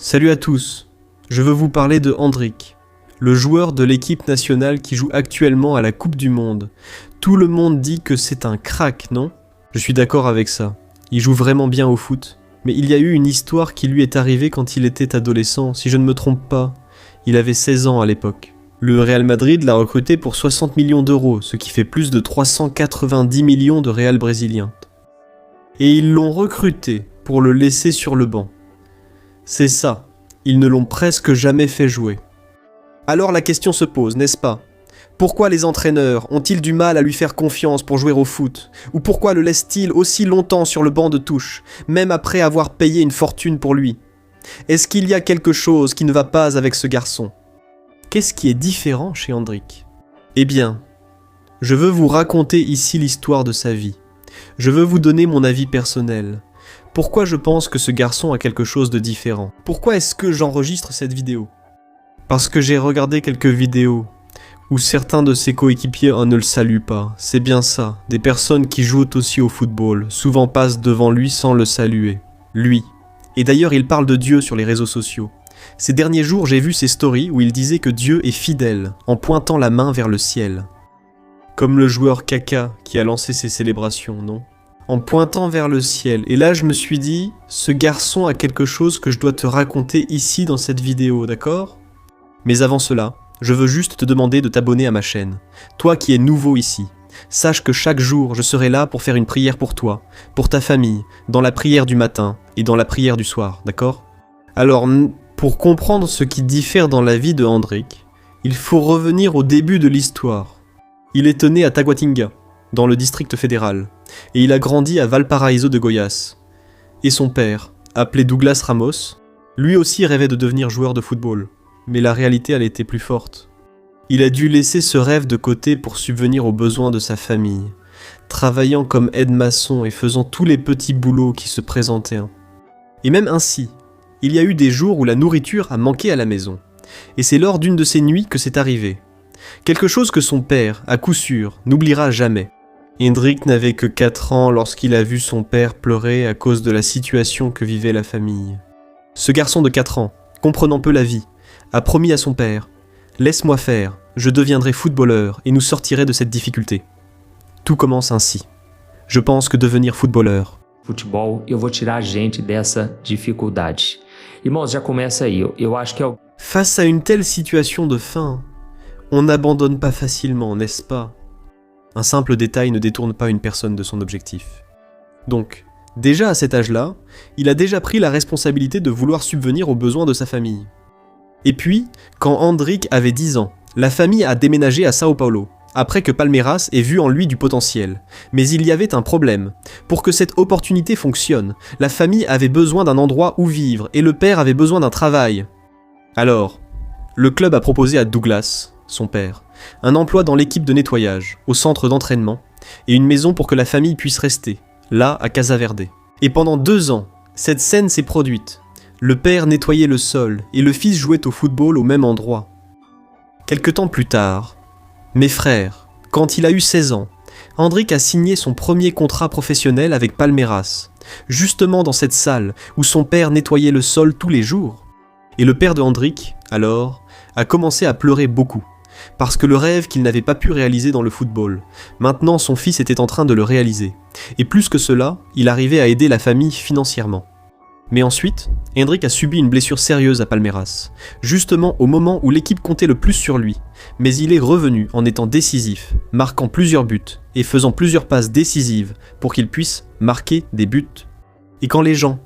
Salut à tous, je veux vous parler de Hendrik, le joueur de l'équipe nationale qui joue actuellement à la Coupe du Monde. Tout le monde dit que c'est un crack, non? Je suis d'accord avec ça, il joue vraiment bien au foot. Mais il y a eu une histoire qui lui est arrivée quand il était adolescent, si je ne me trompe pas. Il avait 16 ans à l'époque. Le Real Madrid l'a recruté pour 60 millions d'euros, ce qui fait plus de 390 millions de réals brésiliens. Et ils l'ont recruté pour le laisser sur le banc. C'est ça, ils ne l'ont presque jamais fait jouer. Alors la question se pose, n'est-ce pas? Pourquoi les entraîneurs ont-ils du mal à lui faire confiance pour jouer au foot? Ou pourquoi le laissent-ils aussi longtemps sur le banc de touche, même après avoir payé une fortune pour lui? Est-ce qu'il y a quelque chose qui ne va pas avec ce garçon? Qu'est-ce qui est différent chez Hendrik? Eh bien, je veux vous raconter ici l'histoire de sa vie. Je veux vous donner mon avis personnel. Pourquoi je pense que ce garçon a quelque chose de différent? Pourquoi est-ce que j'enregistre cette vidéo? Parce que j'ai regardé quelques vidéos où certains de ses coéquipiers ne le saluent pas. C'est bien ça, des personnes qui jouent aussi au football, souvent passent devant lui sans le saluer. Lui. Et d'ailleurs il parle de Dieu sur les réseaux sociaux. Ces derniers jours j'ai vu ses stories où il disait que Dieu est fidèle, en pointant la main vers le ciel. Comme le joueur Kaka qui a lancé ses célébrations, non? En pointant vers le ciel. Et là je me suis dit, ce garçon a quelque chose que je dois te raconter ici dans cette vidéo, d'accord? Mais avant cela, je veux juste te demander de t'abonner à ma chaîne. Toi qui es nouveau ici, sache que chaque jour je serai là pour faire une prière pour toi, pour ta famille, dans la prière du matin et dans la prière du soir, d'accord? Alors, pour comprendre ce qui diffère dans la vie de Hendrik, il faut revenir au début de l'histoire. Il est né à Taguatinga, dans le district fédéral, et il a grandi à Valparaíso de Goiás. Et son père, appelé Douglas Ramos, lui aussi rêvait de devenir joueur de football. Mais la réalité elle était plus forte. Il a dû laisser ce rêve de côté pour subvenir aux besoins de sa famille, travaillant comme aide-maçon et faisant tous les petits boulots qui se présentaient. Et même ainsi, il y a eu des jours où la nourriture a manqué à la maison, et c'est lors d'une de ces nuits que c'est arrivé. Quelque chose que son père, à coup sûr, n'oubliera jamais. Hendrik n'avait que 4 ans lorsqu'il a vu son père pleurer à cause de la situation que vivait la famille. Ce garçon de 4 ans, comprenant peu la vie, a promis à son père « Laisse-moi faire, je deviendrai footballeur et nous sortirai de cette difficulté. » Tout commence ainsi. Je pense que devenir footballeur. Futebol, eu vou tirar a gente dessa dificuldade. Irmãos, já começa aí. Eu acho que Face à une telle situation de faim, on n'abandonne pas facilement, n'est-ce pas? Un simple détail ne détourne pas une personne de son objectif. Donc, déjà à cet âge-là, il a déjà pris la responsabilité de vouloir subvenir aux besoins de sa famille. Et puis, quand Hendrik avait 10 ans, la famille a déménagé à Sao Paulo, après que Palmeiras ait vu en lui du potentiel. Mais il y avait un problème. Pour que cette opportunité fonctionne, la famille avait besoin d'un endroit où vivre, et le père avait besoin d'un travail. Alors, le club a proposé à Douglas, son père, un emploi dans l'équipe de nettoyage, au centre d'entraînement, et une maison pour que la famille puisse rester, là à Casa Verde. Et pendant 2 ans, cette scène s'est produite. Le père nettoyait le sol et le fils jouait au football au même endroit. Quelque temps plus tard, mes frères, quand il a eu 16 ans, Hendrik a signé son premier contrat professionnel avec Palmeiras, justement dans cette salle où son père nettoyait le sol tous les jours. Et le père de Hendrik, alors, a commencé à pleurer beaucoup, parce que le rêve qu'il n'avait pas pu réaliser dans le football, maintenant son fils était en train de le réaliser. Et plus que cela, il arrivait à aider la famille financièrement. Mais ensuite, Hendrik a subi une blessure sérieuse à Palmeiras, justement au moment où l'équipe comptait le plus sur lui, mais il est revenu en étant décisif, marquant plusieurs buts et faisant plusieurs passes décisives pour qu'il puisse marquer des buts. Et quand les gens,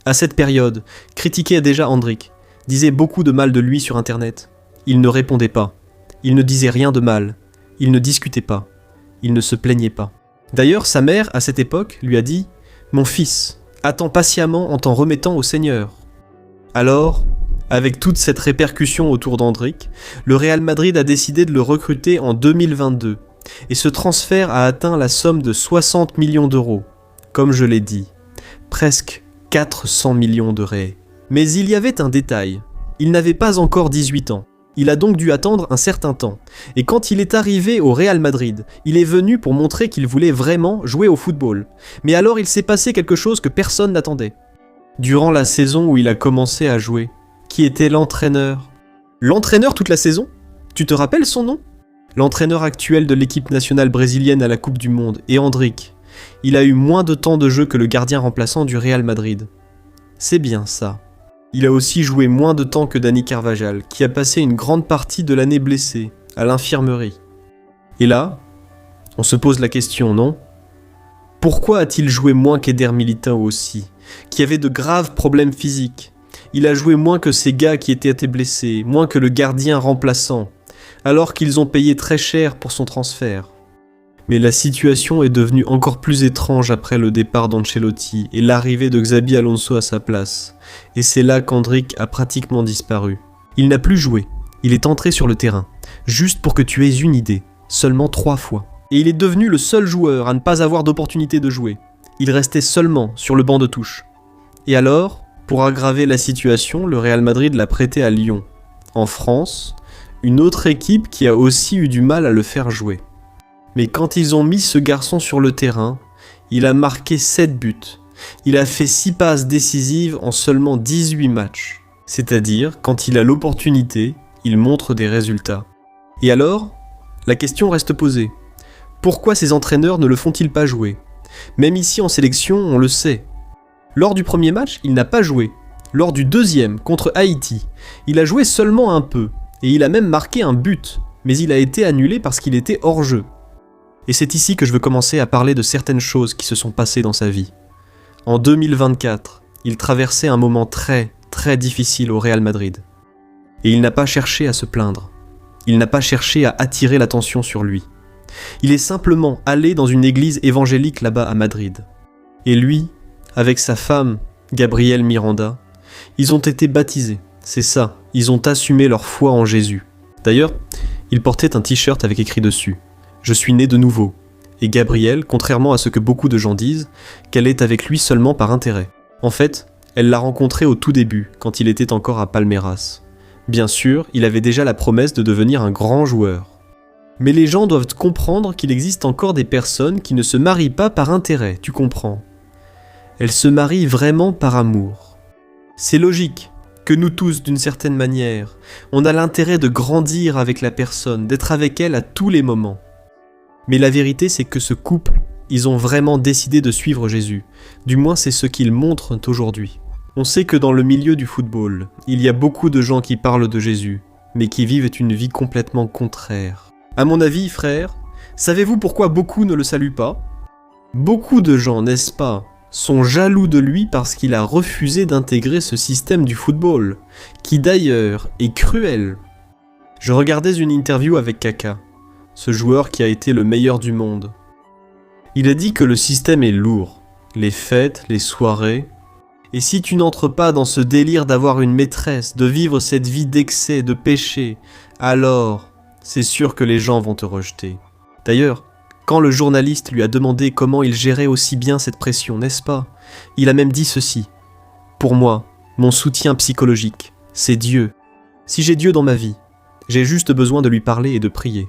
à cette période, critiquaient déjà Hendrik, disaient beaucoup de mal de lui sur internet, il ne répondait pas, il ne disait rien de mal, il ne discutait pas, il ne se plaignait pas. D'ailleurs, sa mère, à cette époque, lui a dit « Mon fils, attends patiemment en t'en remettant au Seigneur. » Alors, avec toute cette répercussion autour d'Hendrik, le Real Madrid a décidé de le recruter en 2022, et ce transfert a atteint la somme de 60 millions d'euros, comme je l'ai dit, presque 400 millions de réals. Mais il y avait un détail, il n'avait pas encore 18 ans. Il a donc dû attendre un certain temps, et quand il est arrivé au Real Madrid, il est venu pour montrer qu'il voulait vraiment jouer au football. Mais alors il s'est passé quelque chose que personne n'attendait. Durant la saison où il a commencé à jouer, qui était l'entraîneur. L'entraîneur toute la saison ? Tu te rappelles son nom ? L'entraîneur actuel de l'équipe nationale brésilienne à la Coupe du Monde est Endrick. Il a eu moins de temps de jeu que le gardien remplaçant du Real Madrid. C'est bien ça. Il a aussi joué moins de temps que Dani Carvajal, qui a passé une grande partie de l'année blessé, à l'infirmerie. Et là, on se pose la question, non ? Pourquoi a-t-il joué moins qu'Eder Militão aussi, qui avait de graves problèmes physiques ? Il a joué moins que ces gars qui étaient blessés, moins que le gardien remplaçant, alors qu'ils ont payé très cher pour son transfert. Mais la situation est devenue encore plus étrange après le départ d'Ancelotti et l'arrivée de Xabi Alonso à sa place. Et c'est là qu'Endrick a pratiquement disparu. Il n'a plus joué, il est entré sur le terrain, juste pour que tu aies une idée, seulement 3 fois. Et il est devenu le seul joueur à ne pas avoir d'opportunité de jouer. Il restait seulement sur le banc de touche. Et alors, pour aggraver la situation, le Real Madrid l'a prêté à Lyon. En France, une autre équipe qui a aussi eu du mal à le faire jouer. Mais quand ils ont mis ce garçon sur le terrain, il a marqué 7 buts. Il a fait 6 passes décisives en seulement 18 matchs. C'est-à-dire, quand il a l'opportunité, il montre des résultats. Et alors, la question reste posée. Pourquoi ces entraîneurs ne le font-ils pas jouer ? Même ici en sélection, on le sait. Lors du premier match, il n'a pas joué. Lors du deuxième, contre Haïti, il a joué seulement un peu. Et il a même marqué un but. Mais il a été annulé parce qu'il était hors jeu. Et c'est ici que je veux commencer à parler de certaines choses qui se sont passées dans sa vie. En 2024, il traversait un moment très, très difficile au Real Madrid. Et il n'a pas cherché à se plaindre. Il n'a pas cherché à attirer l'attention sur lui. Il est simplement allé dans une église évangélique là-bas à Madrid. Et lui, avec sa femme, Gabrielle Miranda, ils ont été baptisés. C'est ça, ils ont assumé leur foi en Jésus. D'ailleurs, il portait un t-shirt avec écrit dessus « Je suis né de nouveau ». Et Gabrielle, contrairement à ce que beaucoup de gens disent, qu'elle est avec lui seulement par intérêt. En fait, elle l'a rencontré au tout début, quand il était encore à Palmeiras. Bien sûr, il avait déjà la promesse de devenir un grand joueur. Mais les gens doivent comprendre qu'il existe encore des personnes qui ne se marient pas par intérêt, tu comprends. Elles se marient vraiment par amour. C'est logique que nous tous, d'une certaine manière, on a l'intérêt de grandir avec la personne, d'être avec elle à tous les moments. Mais la vérité, c'est que ce couple, ils ont vraiment décidé de suivre Jésus. Du moins, c'est ce qu'ils montrent aujourd'hui. On sait que dans le milieu du football, il y a beaucoup de gens qui parlent de Jésus, mais qui vivent une vie complètement contraire. À mon avis, frère, savez-vous pourquoi beaucoup ne le saluent pas ? Beaucoup de gens, n'est-ce pas, sont jaloux de lui parce qu'il a refusé d'intégrer ce système du football, qui d'ailleurs est cruel. Je regardais une interview avec Kaka, ce joueur qui a été le meilleur du monde. Il a dit que le système est lourd, les fêtes, les soirées, et si tu n'entres pas dans ce délire d'avoir une maîtresse, de vivre cette vie d'excès, de péché, alors c'est sûr que les gens vont te rejeter. D'ailleurs, quand le journaliste lui a demandé comment il gérait aussi bien cette pression, n'est-ce pas ? Il a même dit ceci. « Pour moi, mon soutien psychologique, c'est Dieu. Si j'ai Dieu dans ma vie, j'ai juste besoin de lui parler et de prier. »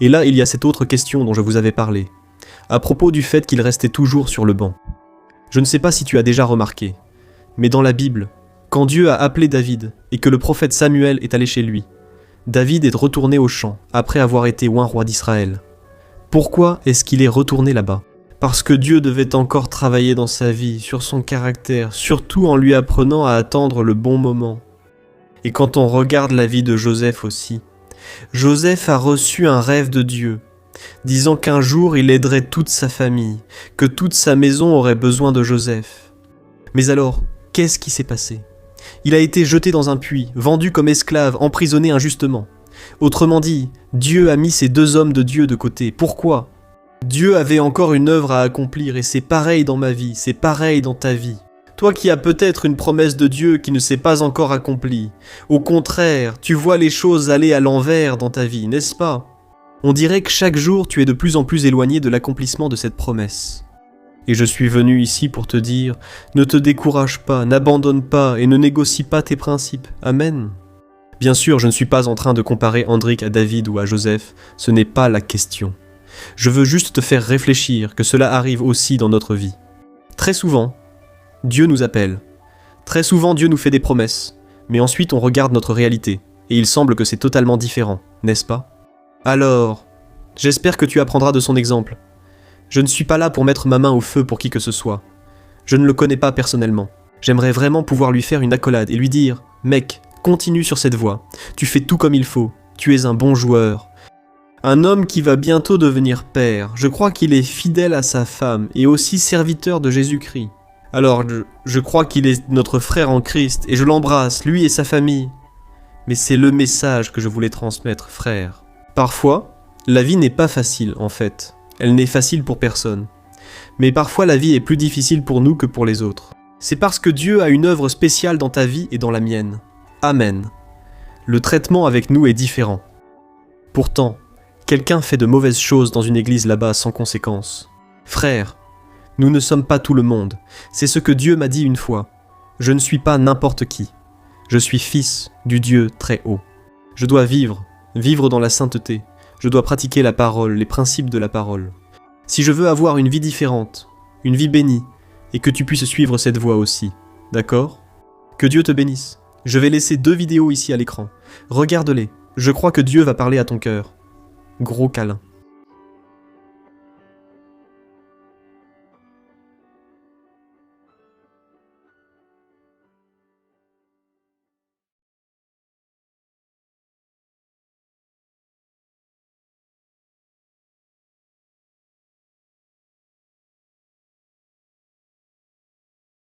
Et là, il y a cette autre question dont je vous avais parlé, à propos du fait qu'il restait toujours sur le banc. Je ne sais pas si tu as déjà remarqué, mais dans la Bible, quand Dieu a appelé David et que le prophète Samuel est allé chez lui, David est retourné au champ après avoir été oint roi d'Israël. Pourquoi est-ce qu'il est retourné là-bas ? Parce que Dieu devait encore travailler dans sa vie, sur son caractère, surtout en lui apprenant à attendre le bon moment. Et quand on regarde la vie de Joseph aussi, Joseph a reçu un rêve de Dieu, disant qu'un jour il aiderait toute sa famille, que toute sa maison aurait besoin de Joseph. Mais alors, qu'est-ce qui s'est passé ? Il a été jeté dans un puits, vendu comme esclave, emprisonné injustement. Autrement dit, Dieu a mis ces 2 hommes de Dieu de côté. Pourquoi ? Dieu avait encore une œuvre à accomplir et c'est pareil dans ma vie, c'est pareil dans ta vie. Toi qui as peut-être une promesse de Dieu qui ne s'est pas encore accomplie. Au contraire, tu vois les choses aller à l'envers dans ta vie, n'est-ce pas ? On dirait que chaque jour tu es de plus en plus éloigné de l'accomplissement de cette promesse. Et je suis venu ici pour te dire, ne te décourage pas, n'abandonne pas et ne négocie pas tes principes. Amen. Bien sûr, je ne suis pas en train de comparer Endrick à David ou à Joseph, ce n'est pas la question. Je veux juste te faire réfléchir que cela arrive aussi dans notre vie. Très souvent, Dieu nous appelle. Très souvent, Dieu nous fait des promesses. Mais ensuite on regarde notre réalité, et il semble que c'est totalement différent, n'est-ce pas? Alors, j'espère que tu apprendras de son exemple. Je ne suis pas là pour mettre ma main au feu pour qui que ce soit. Je ne le connais pas personnellement. J'aimerais vraiment pouvoir lui faire une accolade et lui dire « Mec, continue sur cette voie. Tu fais tout comme il faut. Tu es un bon joueur. » Un homme qui va bientôt devenir père. Je crois qu'il est fidèle à sa femme et aussi serviteur de Jésus-Christ. Alors, je crois qu'il est notre frère en Christ et je l'embrasse, lui et sa famille. Mais c'est le message que je voulais transmettre, frère. Parfois, la vie n'est pas facile, en fait. Elle n'est facile pour personne. Mais parfois, la vie est plus difficile pour nous que pour les autres. C'est parce que Dieu a une œuvre spéciale dans ta vie et dans la mienne. Amen. Le traitement avec nous est différent. Pourtant, quelqu'un fait de mauvaises choses dans une église là-bas sans conséquence. Frère, nous ne sommes pas tout le monde. C'est ce que Dieu m'a dit une fois. Je ne suis pas n'importe qui. Je suis fils du Dieu très haut. Je dois vivre dans la sainteté. Je dois pratiquer la parole, les principes de la parole. Si je veux avoir une vie différente, une vie bénie, et que tu puisses suivre cette voie aussi, d'accord? Que Dieu te bénisse. Je vais laisser 2 vidéos ici à l'écran. Regarde-les. Je crois que Dieu va parler à ton cœur. Gros câlin.